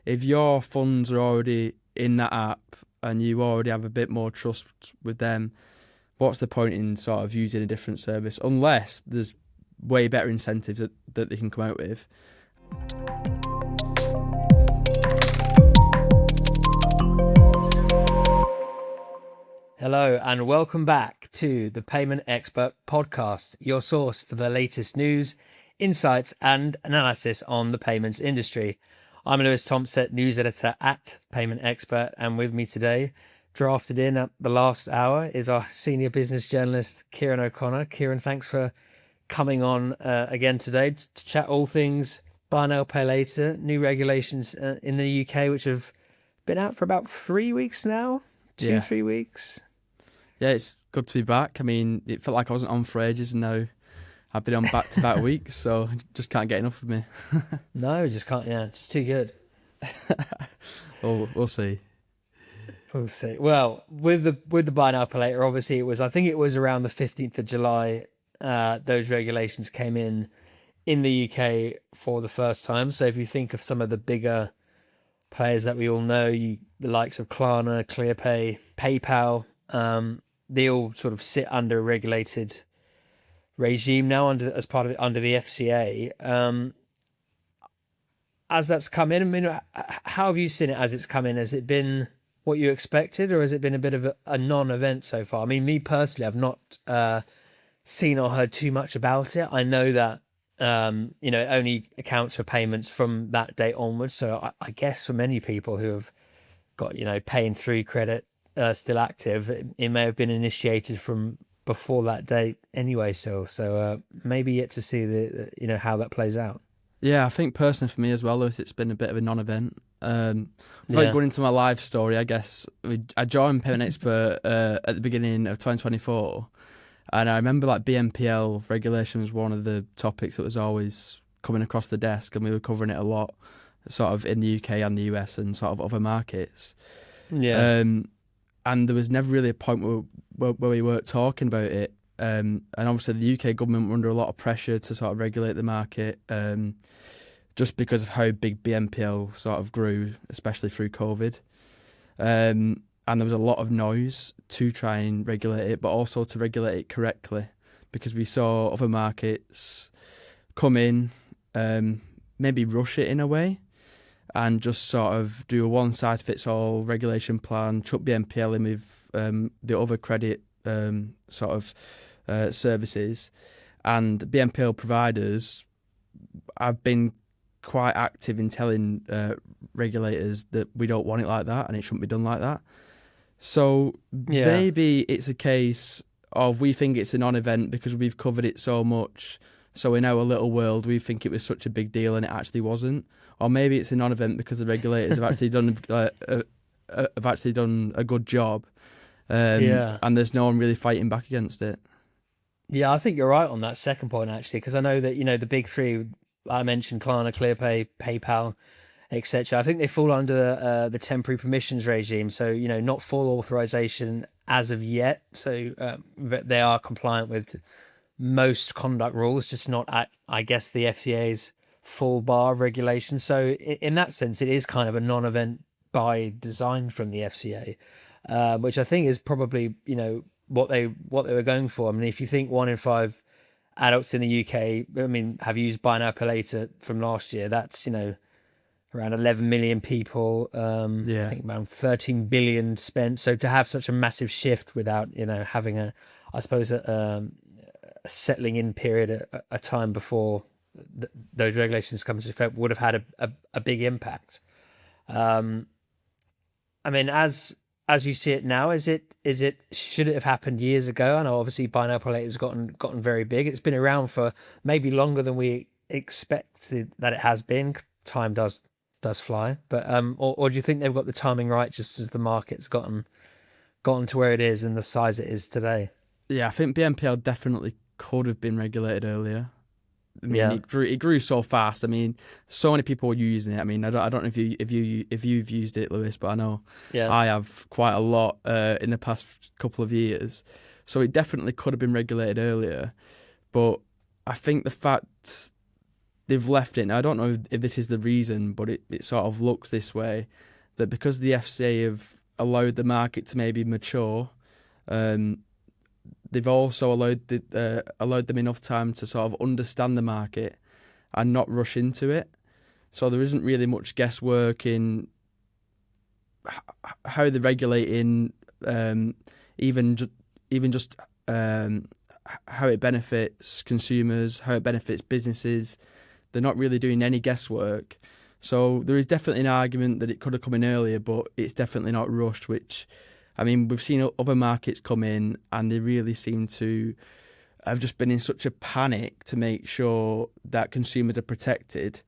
if your funds are already in that app and you already have a bit more trust with them, what's the point in sort of using a different service unless there's way better incentives that they can come out with? Hello and welcome back to the Payment Expert Podcast, your source for the latest news, insights and analysis on the payments industry. I'm Lewis Thompsett, news editor at Payment Expert, and with me today, drafted in at the last hour, is our senior business journalist, Kieran O'Connor. Kieran, thanks for coming on again today to chat all things buy now, pay later, new regulations in the UK, which have been out for about 3 weeks now, 3 weeks. Yeah, it's good to be back. I mean, it felt like I wasn't on for ages, and now I've been on back-to-back weeks, so just can't get enough of me. No, just can't. Yeah, it's too good. We'll see. We'll see. Well, with the buy now pay later, obviously I think it was around the 15th of July. Those regulations came in the UK for the first time. So if you think of some of the bigger players that we all know, the likes of Klarna, ClearPay, PayPal, they all sort of sit under a regulated regime now as part of it under the FCA. As that's come in, I mean, how have you seen it as it's come in? Has it been what you expected, or has it been a bit of a non-event so far? I mean, me personally, I've not seen or heard too much about it. I know that it only accounts for payments from that date onwards. So I guess for many people who have got paying through credit still active, it may have been initiated from before that date anyway still. So maybe yet to see the how that plays out. Yeah, I think personally for me as well, Lewis, it's been a bit of a non-event. Going into my life story, I guess I joined Payment Expert at the beginning of 2024, and I remember like BNPL regulation was one of the topics that was always coming across the desk, and we were covering it a lot, sort of in the UK and the US and sort of other markets. Yeah. And there was never really a point where we weren't talking about it. And obviously the UK government were under a lot of pressure to sort of regulate the market, just because of how big BNPL sort of grew, especially through COVID. And there was a lot of noise to try and regulate it, but also to regulate it correctly, because we saw other markets come in, maybe rush it in a way, and just sort of do a one-size-fits-all regulation plan, chuck BNPL in with the other credit services. And BNPL providers have been quite active in telling regulators that we don't want it like that and it shouldn't be done like that. So maybe it's a case of we think it's a non-event because we've covered it so much. So in our little world, we think it was such a big deal and it actually wasn't. Or maybe it's a non-event because the regulators have actually done a good job, and there's no one really fighting back against it. Yeah, I think you're right on that second point actually, because I know that the big three I mentioned, Klarna, ClearPay, PayPal, etc. I think they fall under the temporary permissions regime, so not full authorization as of yet. So but they are compliant with most conduct rules, just not at, I guess, the FCA's full bar of regulation. So in that sense, it is kind of a non-event by design from the FCA, which I think is probably what they were going for. I mean, if you think 1 in 5 adults in the UK, have used buy now pay later from last year, that's around 11 million people. I think around 13 billion spent. So to have such a massive shift without having a settling in period, a time before those regulations come into effect, would have had a big impact. As you see it now, should it have happened years ago? I know obviously buy now pay later has gotten very big. It's been around for maybe longer than we expected that it has been. Time does fly, but or do you think they've got the timing right, just as the market's gotten to where it is and the size it is today? Yeah, I think BNPL definitely could have been regulated earlier. I mean, it grew so fast. I mean, so many people were using it. I mean, I don't know if you've used it, Lewis, but I know I have quite a lot in the past couple of years. So it definitely could have been regulated earlier. But I think the fact they've left it. Now, I don't know if this is the reason, but it sort of looks this way, that because the FCA have allowed the market to maybe mature, they've also allowed them enough time to sort of understand the market and not rush into it. So there isn't really much guesswork in how they're regulating, even just how it benefits consumers, how it benefits businesses. They're not really doing any guesswork. So there is definitely an argument that it could have come in earlier, but it's definitely not rushed, which, I mean, we've seen other markets come in and they really seem to have just been in such a panic to make sure that consumers are protected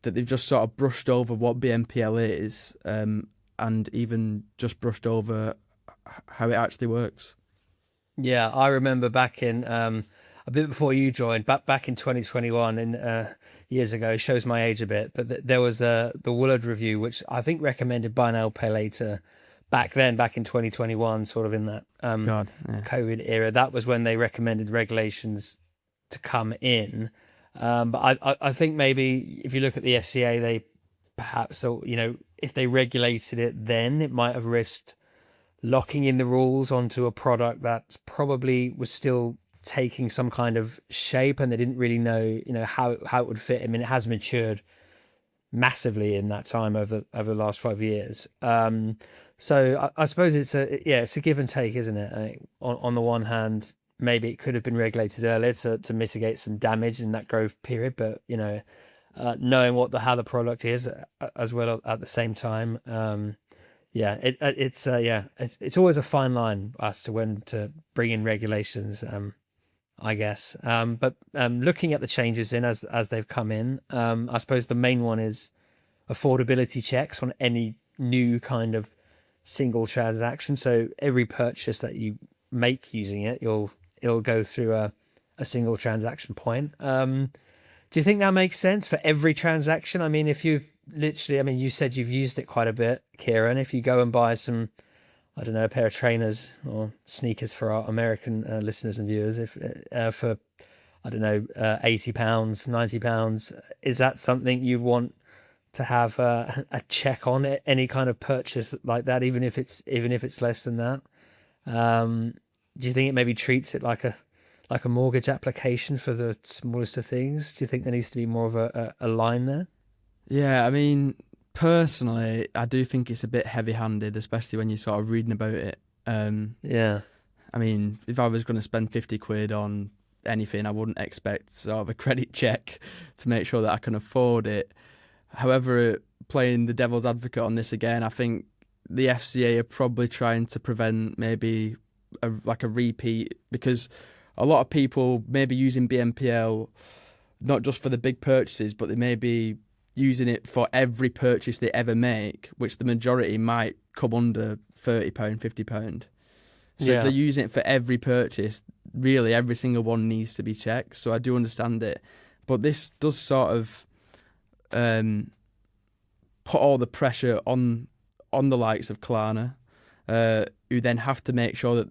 that they've just sort of brushed over what BNPL is, and even just brushed over how it actually works. Yeah, I remember back in a bit before you joined, back in 2021, and years ago, shows my age a bit, but there was the Woolard review, which I think recommended buy now, pay later. Back then, back in 2021, sort of in that God, yeah. COVID era, that was when they recommended regulations to come in. But I think maybe if you look at the FCA, they perhaps, if they regulated it then, it might have risked locking in the rules onto a product that probably was still taking some kind of shape, and they didn't really know, how it would fit. I mean, it has matured massively in that time over the last 5 years. So I suppose it's a give and take, isn't it? On the one hand, maybe it could have been regulated earlier to mitigate some damage in that growth period, but knowing how the product is as well at the same time. It's always a fine line as to when to bring in regulations, I guess. But looking at the changes as they've come in, I suppose the main one is affordability checks on any new kind of single transaction. So every purchase that you make using it, it'll go through a single transaction point. Do you think that makes sense for every transaction? I mean, if you've literally, you said you've used it quite a bit, Kieran. If you go and buy some, I don't know, a pair of trainers or sneakers for our American listeners and viewers, if for, I don't know, £80, £90, is that something you want to have a check on it, any kind of purchase like that, even if it's less than that? Do you think it maybe treats it like a mortgage application for the smallest of things? Do you think there needs to be more of a line there? Yeah, I mean, personally, I do think it's a bit heavy-handed, especially when you're sort of reading about it. Yeah. I mean, if I was going to spend 50 quid on anything, I wouldn't expect sort of a credit check to make sure that I can afford it. However, playing the devil's advocate on this again, I think the FCA are probably trying to prevent maybe a repeat, because a lot of people may be using BNPL not just for the big purchases, but they may be using it for every purchase they ever make, which the majority might come under £30, £50. So if they're using it for every purchase, really every single one needs to be checked. So I do understand it. But this does sort of put all the pressure on the likes of Klarna, who then have to make sure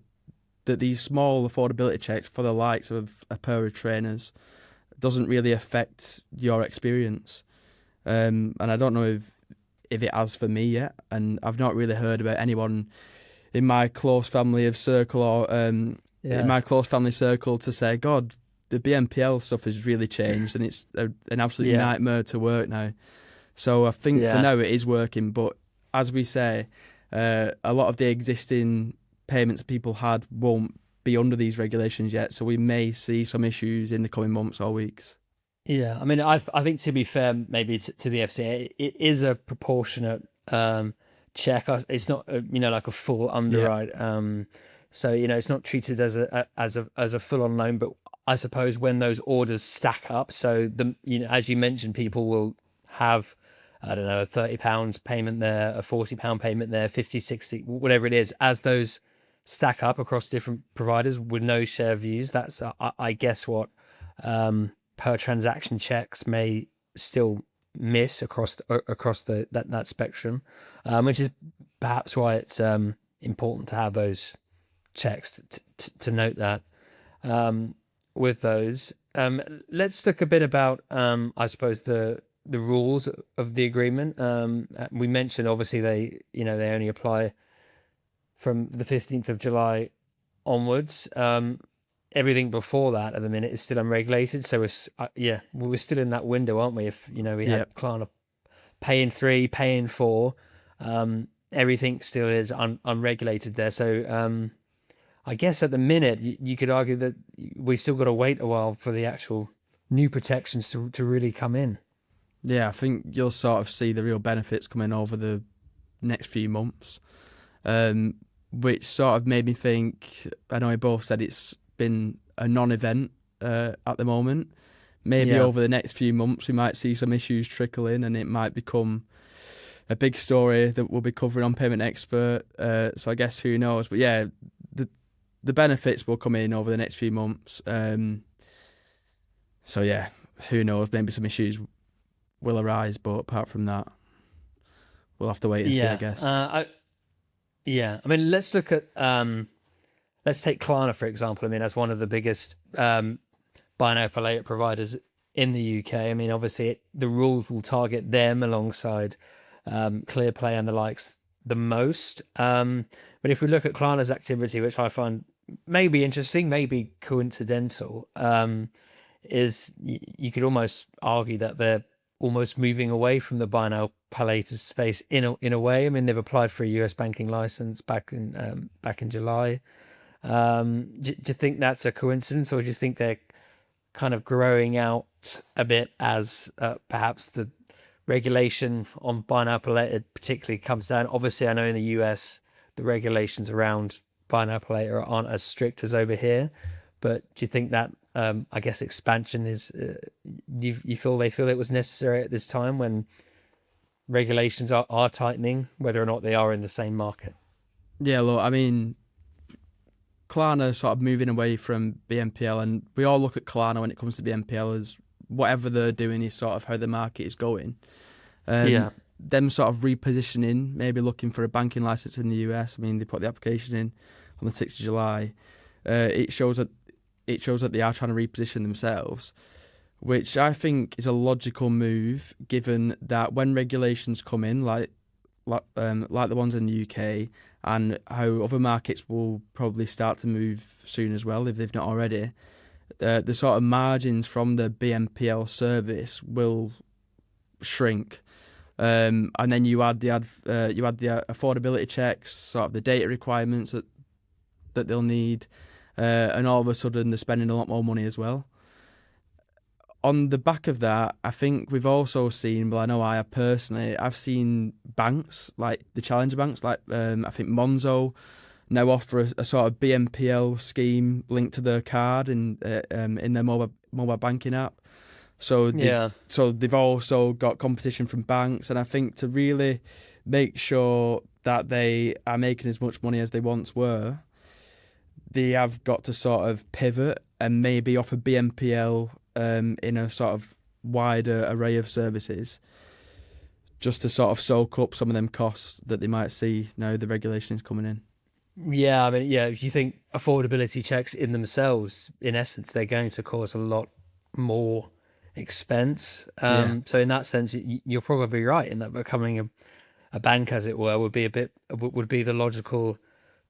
that these small affordability checks for the likes of a pair of trainers doesn't really affect your experience. And I don't know if it has for me yet, and I've not really heard about anyone in my close family circle or in my close family circle to say, God, the BNPL stuff has really changed and it's an absolute nightmare to work now. So I think for now it is working, but as we say, a lot of the existing payments people had won't be under these regulations yet, so we may see some issues in the coming months or weeks. Yeah, I mean, I think, to be fair, maybe to the FCA, it is a proportionate check. It's not like a full underwrite. So it's not treated as a full on loan. But I suppose when those orders stack up, so as you mentioned, people will have, I don't know, a £30 payment there, a £40 payment there, 50, 60, whatever it is. As those stack up across different providers with no share views, that's I guess what per transaction checks may still miss across that spectrum, which is perhaps why it's important to have those checks to note that. with those. Let's talk a bit about, I suppose, the rules of the agreement. We mentioned obviously they only apply from the 15th of July onwards. Everything before that at the minute is still unregulated. So we're still in that window, aren't we? If we had Yep. Klarna pay in 3, pay in 4, everything still is unregulated there. So I guess at the minute you could argue that we still got to wait a while for the actual new protections to really come in. Yeah, I think you'll sort of see the real benefits coming over the next few months, which sort of made me think. I know we both said it's been a non-event at the moment. Maybe Yeah. over the next few months we might see some issues trickle in, and it might become a big story that we'll be covering on Payment Expert. So I guess who knows? But yeah, the benefits will come in over the next few months. So yeah, who knows? Maybe some issues will arise, but apart from that, we'll have to wait and see, I guess. I mean, let's look at let's take Klarna for example. I mean, as one of the biggest buy now pay later providers in the UK. I mean, obviously the rules will target them alongside ClearPlay and the likes the most. But if we look at Klarna's activity, which I find maybe interesting, maybe coincidental, is you could almost argue that they're almost moving away from the buy now pay later space in a way. I mean, they've applied for a US banking license back in July. Do you think that's a coincidence, or do you think they're kind of growing out a bit as perhaps the regulation on buy now pay later particularly comes down? Obviously, I know in the US the regulations around buy now pay later aren't as strict as over here, but do you think that I guess expansion is you feel it was necessary at this time when regulations are tightening, whether or not they are in the same market? Yeah, look, I mean, Klarna sort of moving away from BNPL, and we all look at Klarna when it comes to BNPL as whatever they're doing is sort of how the market is going. Yeah. Them sort of repositioning, maybe looking for a banking license in the US. I mean, they put the application in on the 6th of July. It shows that they are trying to reposition themselves, which I think is a logical move, given that when regulations come in, like the ones in the UK, and how other markets will probably start to move soon as well, if they've not already, the sort of margins from the BNPL service will shrink. And then you add the affordability checks, sort of the data requirements that they'll need, and all of a sudden they're spending a lot more money as well. On the back of that, I think we've also seen, well, I know I have personally, I've seen banks, like the challenger banks, like I think Monzo now offer a sort of BNPL scheme linked to their card in their mobile banking app. So they've also got competition from banks, and I think to really make sure that they are making as much money as they once were, they have got to sort of pivot and maybe offer BNPL in a sort of wider array of services, just to sort of soak up some of them costs that they might see now the regulation is coming in. Yeah, I mean, yeah, do you think affordability checks in themselves, in essence, they're going to cause a lot more expense? Yeah. So in that sense, you're probably right in that becoming a bank, as it were, would be the logical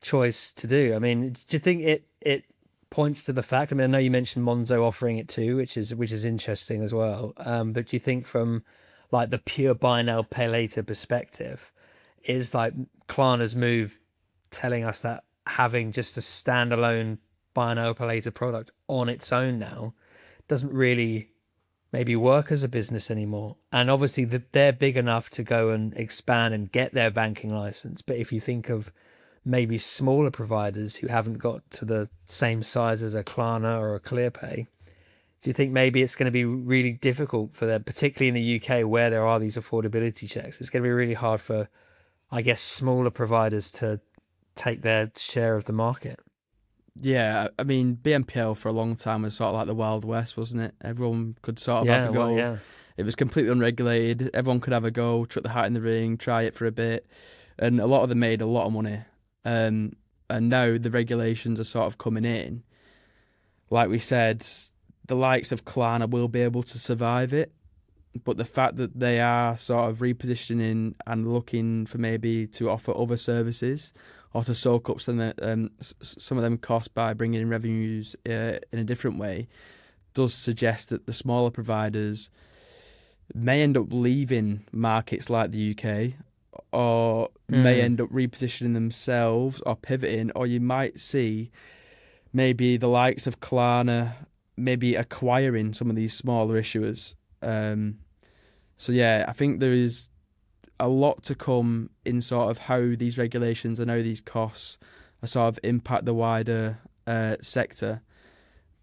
choice to do. I mean, do you think it points to the fact? I mean, I know you mentioned Monzo offering it too, which is interesting as well. But do you think from like the pure buy now pay later perspective, is like Klarna's move telling us that having just a standalone buy now pay later product on its own now doesn't really maybe work as a business anymore? And obviously they're big enough to go and expand and get their banking license. But if you think of maybe smaller providers who haven't got to the same size as a Klarna or a ClearPay, do you think maybe it's going to be really difficult for them, particularly in the UK where there are these affordability checks? It's going to be really hard for, I guess, smaller providers to take their share of the market. Yeah, I mean, BNPL for a long time was sort of like the Wild West, wasn't it? Everyone could sort of Yeah, have a go. well, yeah. It was completely unregulated. Everyone could have a go, chuck the hat in the ring, try it for a bit. And a lot of them made a lot of money. And now the regulations are sort of coming in. like we said, the likes of Klarna will be able to survive it. But the fact that they are sort of repositioning and looking for maybe to offer other services or to soak up some of them costs by bringing in revenues in a different way does suggest that the smaller providers may end up leaving markets like the UK or may end up repositioning themselves or pivoting, or you might see maybe the likes of Klarna maybe acquiring some of these smaller issuers. So yeah, I think there is a lot to come in sort of how these regulations and how these costs are sort of impact the wider sector.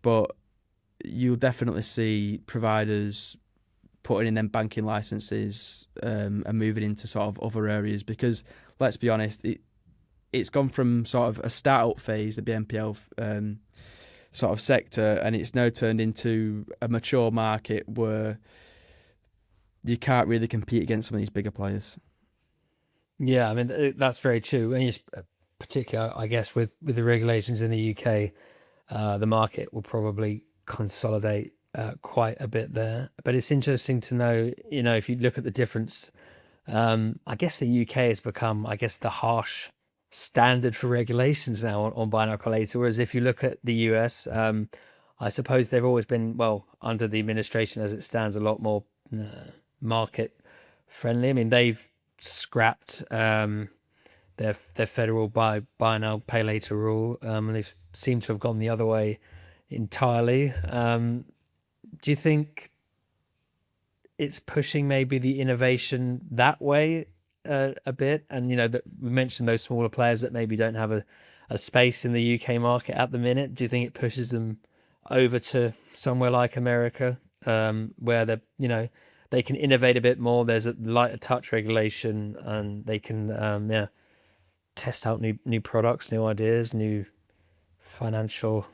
But you'll definitely see providers putting in them banking licenses and moving into sort of other areas because, let's be honest, it's gone from sort of a start-up phase, the BNPL sort of sector, and it's now turned into a mature market where you can't really compete against some of these bigger players. Yeah, I mean, that's very true. And just particularly, I guess, with the regulations in the UK, the market will probably consolidate quite a bit there. But it's interesting to know, if you look at the difference, I guess the UK has become, I guess, the harsh standard for regulations now on buy now, pay later. Whereas if you look at the US, I suppose they've always been, well, under the administration as it stands, a lot more market friendly. I mean, they've scrapped their federal buy now, pay later rule, and they've seemed to have gone the other way entirely. Do you think it's pushing maybe the innovation that way a bit? And that we mentioned those smaller players that maybe don't have a space in the UK market at the minute. Do you think it pushes them over to somewhere like America, where they can innovate a bit more? There's a lighter touch regulation, and they can test out new products, new ideas, new financial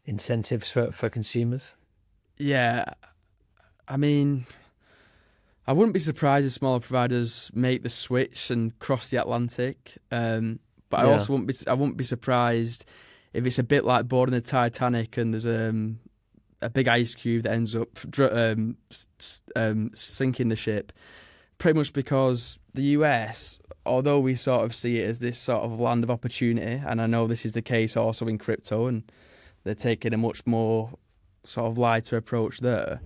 incentives for consumers. Yeah, I mean, I wouldn't be surprised if smaller providers make the switch and cross the Atlantic. But I Yeah. also wouldn't be surprised if it's a bit like boarding the Titanic and there's a big ice cube that ends up sinking the ship. Pretty much because the US, although we sort of see it as this sort of land of opportunity, and I know this is the case also in crypto, and they're taking a much more sort of lighter approach there.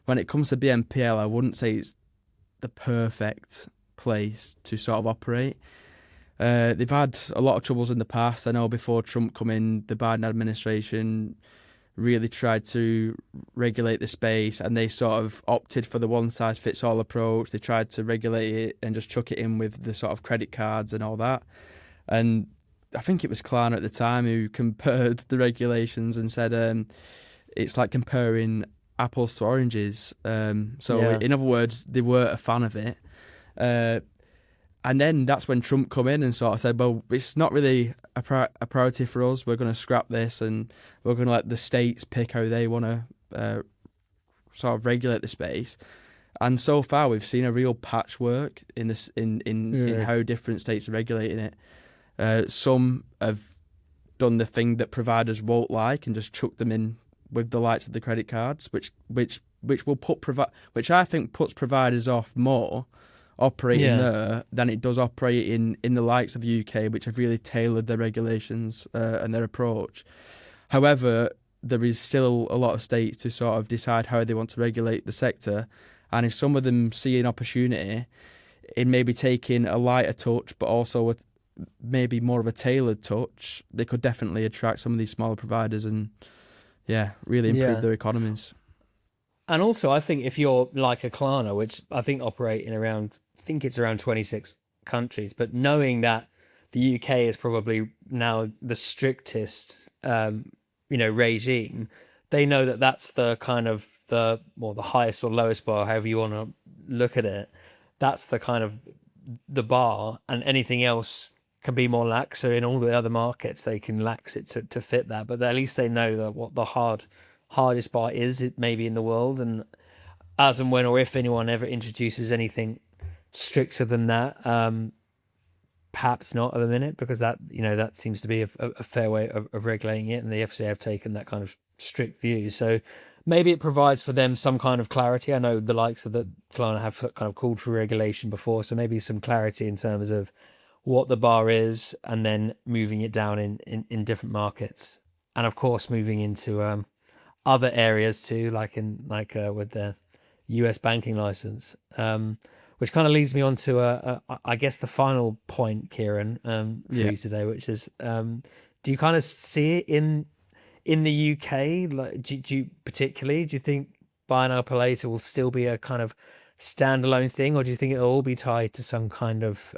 When it comes to BNPL, I wouldn't say it's the perfect place to sort of operate. They've had a lot of troubles in the past. I know before Trump come in, the Biden administration really tried to regulate the space, and they sort of opted for the one-size-fits-all approach. They tried to regulate it and just chuck it in with the sort of credit cards and all that. And I think it was Klarna at the time who compared the regulations and said it's like comparing apples to oranges. So in other words, they weren't a fan of it. And then that's when Trump come in and sort of said, well, it's not really a priority for us. We're going to scrap this and we're going to let the states pick how they want to sort of regulate the space. And so far, we've seen a real patchwork in this in how different states are regulating it. Some have done the thing that providers won't like and just chuck them in with the likes of the credit cards, which will which I think puts providers off more operating there than it does operating in the likes of the UK, which have really tailored their regulations and their approach. However, there is still a lot of states to sort of decide how they want to regulate the sector, and if some of them see an opportunity in maybe taking a lighter touch, but also maybe more of a tailored touch, they could definitely attract some of these smaller providers and really improve their economies. And also, I think if you're like a Klarna, which I think operate in around, I think it's around 26 countries, but knowing that the UK is probably now the strictest, regime, they know that that's the kind of the highest or lowest bar, however you want to look at it. That's the kind of the bar, and anything else can be more lax. So in all the other markets, they can lax it to fit that, but at least they know that what the hardest bar is it maybe in the world, and as and when or if anyone ever introduces anything stricter than that, perhaps not at the minute, because that that seems to be a fair way of regulating it, and the FCA have taken that kind of strict views. So maybe it provides for them some kind of clarity. I know the likes of the Klarna have kind of called for regulation before, so maybe some clarity in terms of what the bar is, and then moving it down in different markets, and of course moving into other areas too, like with the US banking license. Which kind of leads me on to I guess the final point, Kieran, for you today, which is do you kind of see it in the UK? Like, do you particularly, do you think buy now pay later will still be a kind of standalone thing, or do you think it'll all be tied to some kind of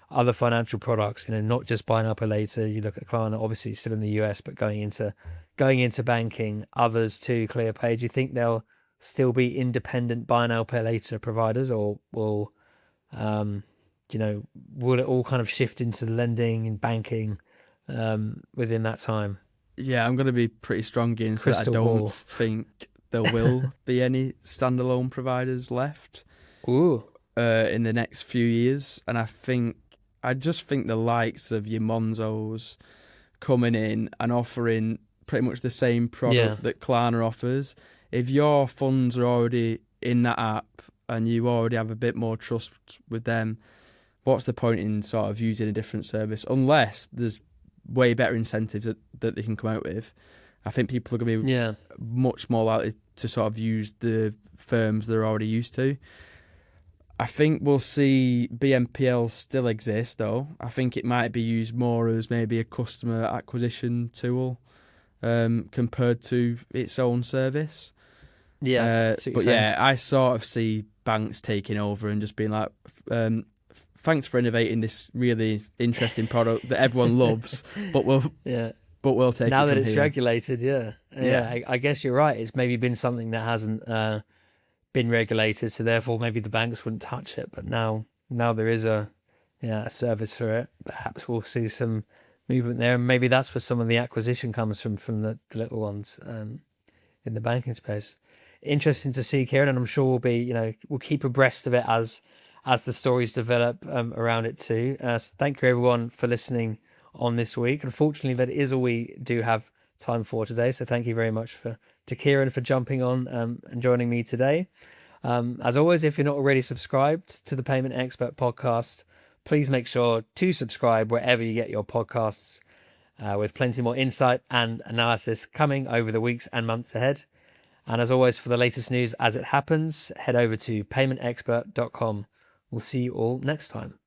other financial products? You know, not just buy now pay later. You look at Klarna, obviously still in the US, but going into banking, others too, ClearPay. Do you think they'll still be independent buy now pay later providers, or will will it all kind of shift into lending and banking within that time? Yeah, I'm going to be pretty strong in that I Crystal don't ball. think there will be any standalone providers left Ooh. in the next few years. And I just think the likes of your Monzos coming in and offering pretty much the same product that Klarna offers. If your funds are already in that app and you already have a bit more trust with them, what's the point in sort of using a different service? Unless there's way better incentives that they can come out with. I think people are going to be much more likely to sort of use the firms they're already used to. I think we'll see BNPL still exist, though. I think it might be used more as maybe a customer acquisition tool compared to its own service. Yeah, but yeah, I sort of see banks taking over and just being like, thanks for innovating this really interesting product that everyone loves, but we'll take now it that from it's here. regulated. I guess you're right. It's maybe been something that hasn't been regulated, so therefore maybe the banks wouldn't touch it. But now there is a service for it. Perhaps we'll see some movement there, and maybe that's where some of the acquisition comes from the little ones in the banking space. Interesting to see, Kieran, and I'm sure we'll keep abreast of it as the stories develop around it too. So thank you everyone for listening on this week. Unfortunately, that is all we do have time for today. So thank you very much to Kieran for jumping on and joining me today. As always, if you're not already subscribed to the Payment Expert podcast, please make sure to subscribe wherever you get your podcasts, with plenty more insight and analysis coming over the weeks and months ahead. And as always, for the latest news as it happens, head over to paymentexpert.com. We'll see you all next time.